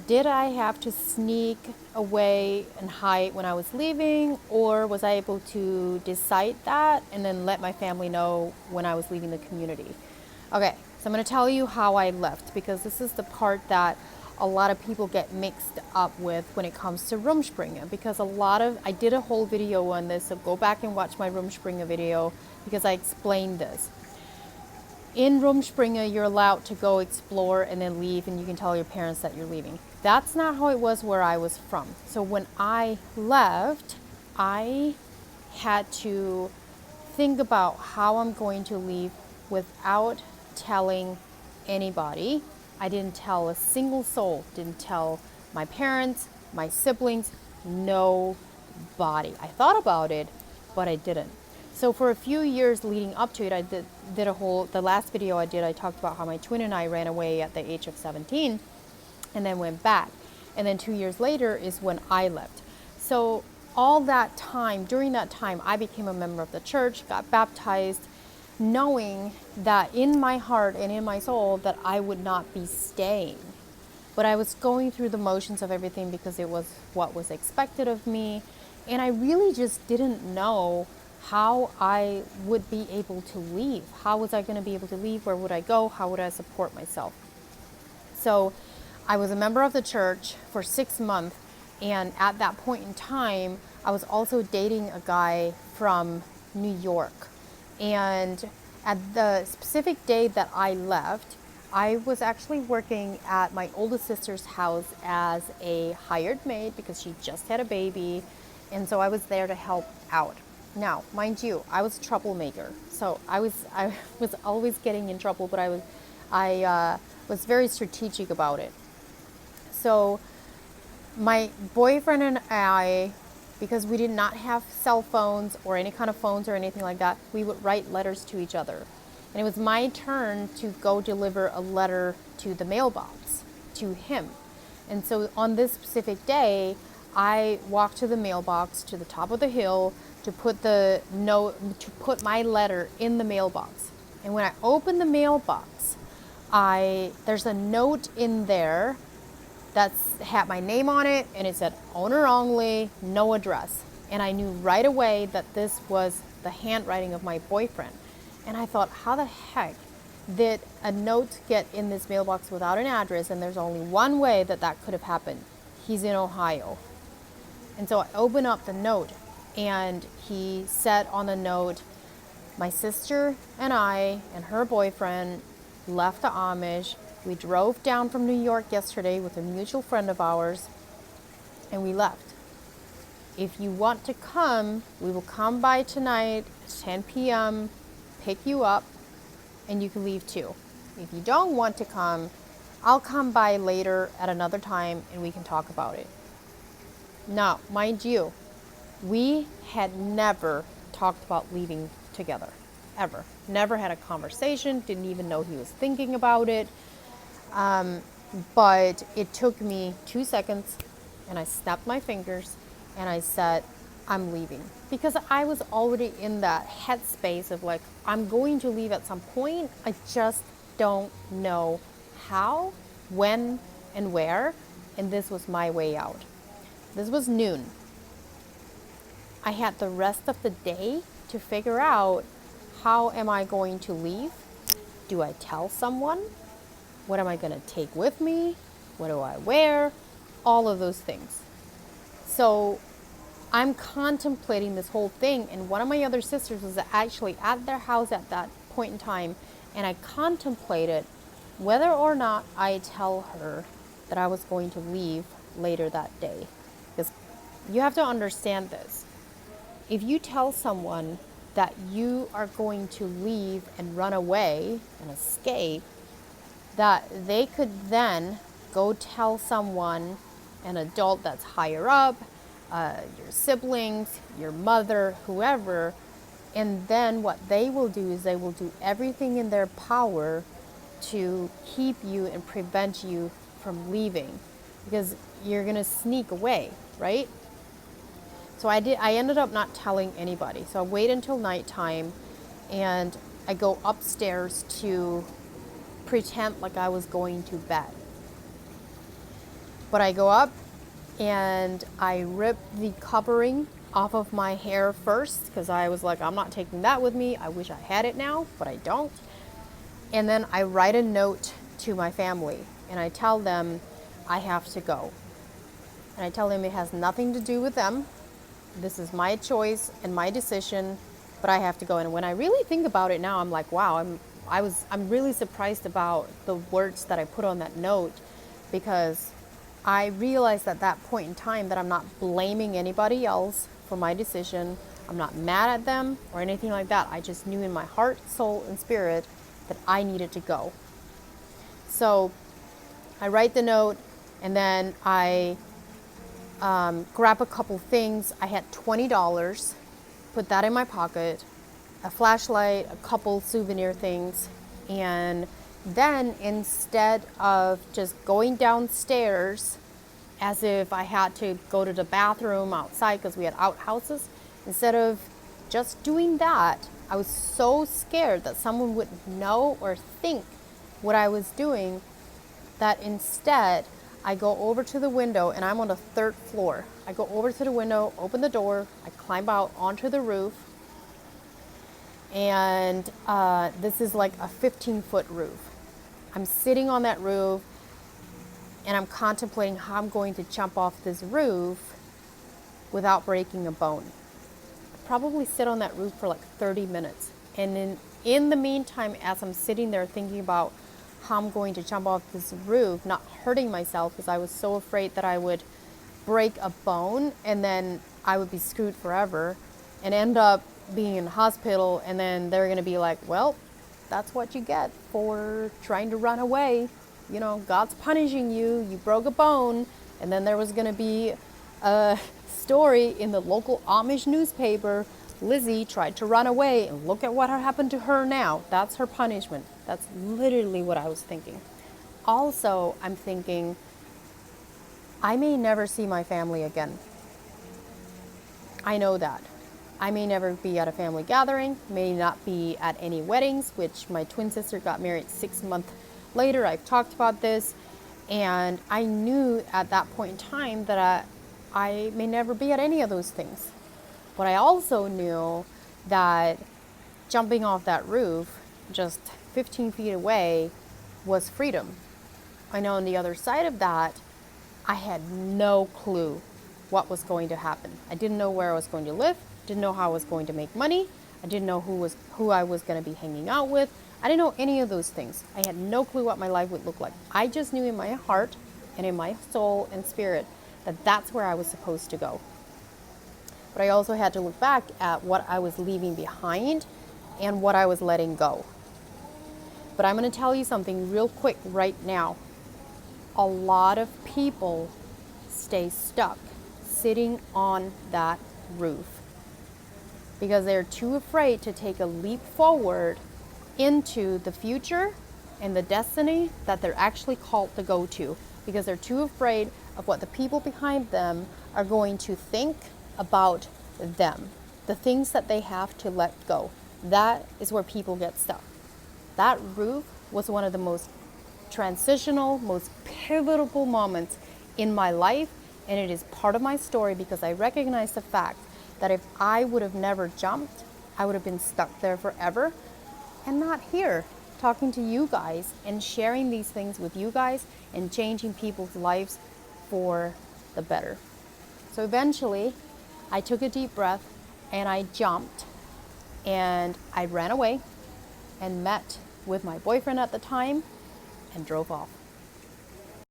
Did I have to sneak away and hide when I was leaving, or was I able to decide that and then let my family know when I was leaving the community? Okay, so I'm going to tell you how I left, because this is the part that a lot of people get mixed up with when it comes to Rumspringa, because I did a whole video on this, so go back and watch my Rumspringa video because I explained this. In Rumspringa, you're allowed to go explore and then leave, and you can tell your parents that you're leaving. That's not how it was where I was from. So when I left, I had to think about how I'm going to leave without telling anybody. I didn't tell a single soul, didn't tell my parents, my siblings, nobody. I thought about it, but I didn't. So for a few years leading up to it, I did the last video I did, I talked about how my twin and I ran away at the age of 17 and then went back. And then 2 years later is when I left. So all that time, during that time, I became a member of the church, got baptized, knowing that in my heart and in my soul that I would not be staying. But I was going through the motions of everything because it was what was expected of me. And I really just didn't know how I would be able to leave. How was I going to be able to leave? Where would I go? How would I support myself? So I was a member of the church for 6 months. And at that point in time, I was also dating a guy from New York. And at the specific day that I left, I was actually working at my oldest sister's house as a hired maid because she just had a baby. And so I was there to help out. Now, mind you, I was a troublemaker. So I was always getting in trouble, but I was very strategic about it. So my boyfriend and I, because we did not have cell phones or any kind of phones or anything like that, we would write letters to each other. And it was my turn to go deliver a letter to the mailbox to him. And so on this specific day, I walked to the mailbox to the top of the hill to put my letter in the mailbox. And when I opened the mailbox, there's a note in there that had my name on it, and it said owner only, no address. And I knew right away that this was the handwriting of my boyfriend. And I thought, how the heck did a note get in this mailbox without an address? And there's only one way that could have happened. He's in Ohio. And so I opened up the note, and he said on the note, my sister and I and her boyfriend left the Amish. We drove down from New York yesterday with a mutual friend of ours, and we left. If you want to come, we will come by tonight, 10 p.m., pick you up, and you can leave too. If you don't want to come, I'll come by later at another time and we can talk about it. Now, mind you, we had never talked about leaving together, ever. Never had a conversation, didn't even know he was thinking about it. But it took me 2 seconds, and I snapped my fingers and I said, I'm leaving. Because I was already in that headspace of like, I'm going to leave at some point. I just don't know how, when, and where. And this was my way out. This was noon. I had the rest of the day to figure out, how am I going to leave? Do I tell someone? What am I going to take with me? What do I wear? All of those things. So I'm contemplating this whole thing, and one of my other sisters was actually at their house at that point in time, and I contemplated whether or not I tell her that I was going to leave later that day. Because you have to understand this. If you tell someone that you are going to leave and run away and escape, that they could then go tell someone, an adult that's higher up, your siblings, your mother, whoever, and then what they will do is they will do everything in their power to keep you and prevent you from leaving, because you're going to sneak away, right? So I ended up not telling anybody. So I wait until nighttime, and I go upstairs to pretend like I was going to bed. But I go up and I rip the covering off of my hair first because I was like, I'm not taking that with me. I wish I had it now, but I don't. And then I write a note to my family and I tell them I have to go. And I tell them it has nothing to do with them. This is my choice and my decision, but I have to go. And when I really think about it now, I'm like, wow, I'm really surprised about the words that I put on that note, because I realized at that point in time that I'm not blaming anybody else for my decision. I'm not mad at them or anything like that. I just knew in my heart, soul, and spirit that I needed to go. So I write the note and then I grab a couple things. I had $20, put that in my pocket, a flashlight, a couple souvenir things, and then instead of just going downstairs as if I had to go to the bathroom outside because we had outhouses, instead of just doing that, I was so scared that someone would know or think what I was doing that instead I go over to the window, and I'm on the 3rd floor. I go over to the window, open the door, I climb out onto the roof, and this is like a 15-foot roof. I'm sitting on that roof, and I'm contemplating how I'm going to jump off this roof without breaking a bone. I probably sit on that roof for like 30 minutes. And in the meantime, as I'm sitting there thinking about how I'm going to jump off this roof, not hurting myself because I was so afraid that I would break a bone and then I would be screwed forever and end up being in the hospital, and then they're going to be like, well, that's what you get for trying to run away. You know, God's punishing you. You broke a bone. And then there was going to be a story in the local Amish newspaper. Lizzie tried to run away, and look at what happened to her now. That's her punishment. That's literally what I was thinking. Also, I'm thinking, I may never see my family again. I know that. I may never be at a family gathering, may not be at any weddings, which my twin sister got married 6 months later. I've talked about this, and I knew at that point in time that I may never be at any of those things. But I also knew that jumping off that roof just 15 feet away was freedom. I know on the other side of that, I had no clue what was going to happen. I didn't know where I was going to live, didn't know how I was going to make money, I didn't know who I was going to be hanging out with. I didn't know any of those things. I had no clue what my life would look like. I just knew in my heart and in my soul and spirit that that's where I was supposed to go. But I also had to look back at what I was leaving behind and what I was letting go. But I'm going to tell you something real quick right now. A lot of people stay stuck sitting on that roof because they're too afraid to take a leap forward into the future and the destiny that they're actually called to go to, because they're too afraid of what the people behind them are going to think about them, the things that they have to let go. That is where people get stuck. That roof was one of the most transitional, most pivotal moments in my life, and it is part of my story because I recognize the fact that if I would have never jumped, I would have been stuck there forever and not here talking to you guys and sharing these things with you guys and changing people's lives for the better. So eventually, I took a deep breath and I jumped and I ran away and met with my boyfriend at the time and drove off.